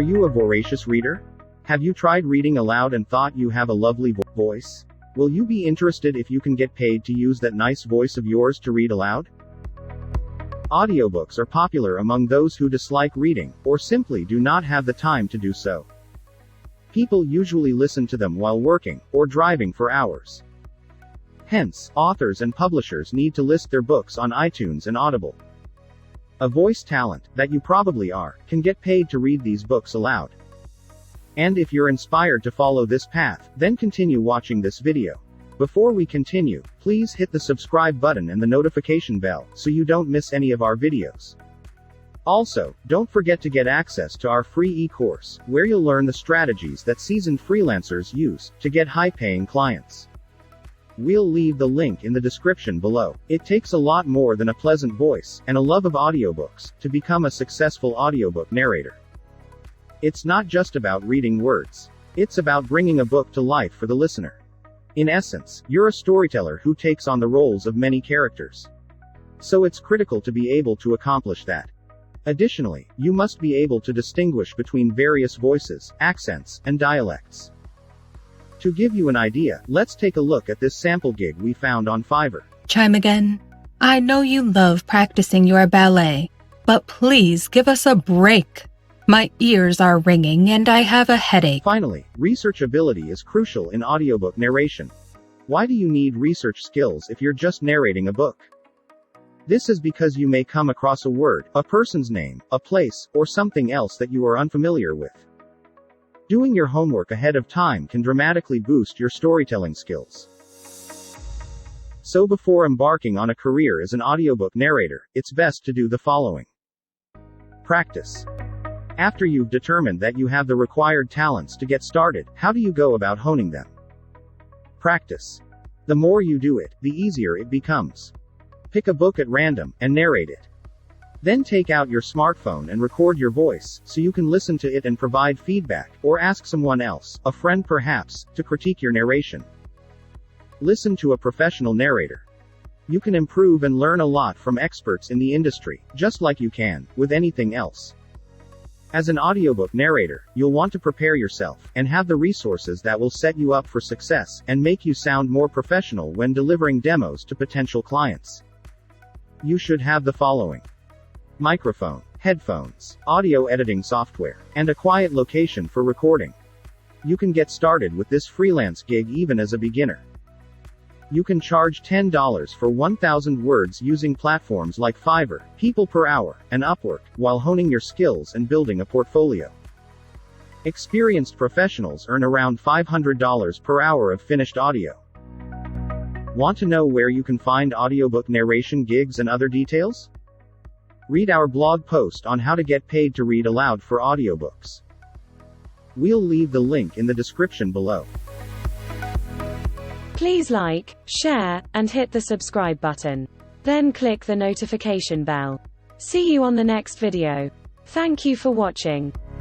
you a voracious reader? Have you tried reading aloud and thought you have a lovely voice? Will you be interested if you can get paid to use that nice voice of yours to read aloud? Audiobooks are popular among those who dislike reading, or simply do not have the time to do so. People usually listen to them while working, or driving for hours. Hence, authors and publishers need to list their books on iTunes and Audible. A voice talent, that you probably are, can get paid to read these books aloud. And if you're inspired to follow this path, then continue watching this video. Before we continue, please hit the subscribe button and the notification bell, so you don't miss any of our videos. Also, don't forget to get access to our free e-course, where you'll learn the strategies that seasoned freelancers use to get high-paying clients. We'll leave the link in the description below. It takes a lot more than a pleasant voice and a love of audiobooks to become a successful audiobook narrator. It's not just about reading words. It's about bringing a book to life for the listener. In essence, you're a storyteller who takes on the roles of many characters. So it's critical to be able to accomplish that. Additionally, you must be able to distinguish between various voices, accents, and dialects. To give you an idea, let's take a look at this sample gig we found on Fiverr. Chime again. I know you love practicing your ballet, but please give us a break. My ears are ringing and I have a headache. Finally, researchability is crucial in audiobook narration. Why do you need research skills if you're just narrating a book? This is because you may come across a word, a person's name, a place, or something else that you are unfamiliar with. Doing your homework ahead of time can dramatically boost your storytelling skills. So before embarking on a career as an audiobook narrator, it's best to do the following. Practice. After you've determined that you have the required talents to get started, how do you go about honing them? Practice. The more you do it, the easier it becomes. Pick a book at random, and narrate it. Then take out your smartphone and record your voice, so you can listen to it and provide feedback, or ask someone else, a friend perhaps, to critique your narration. Listen to a professional narrator. You can improve and learn a lot from experts in the industry, just like you can with anything else. As an audiobook narrator, you'll want to prepare yourself, and have the resources that will set you up for success, and make you sound more professional when delivering demos to potential clients. You should have the following: microphone, headphones, audio editing software, and a quiet location for recording. You can get started with this freelance gig even as a beginner. You can charge $10 for 1,000 words using platforms like Fiverr, People Per Hour, and Upwork, while honing your skills and building a portfolio. Experienced professionals earn around $500 per hour of finished audio. Want to know where you can find audiobook narration gigs and other details? Read our blog post on how to get paid to read aloud for audiobooks. We'll leave the link in the description below. Please like, share, and hit the subscribe button. Then click the notification bell. See you on the next video. Thank you for watching.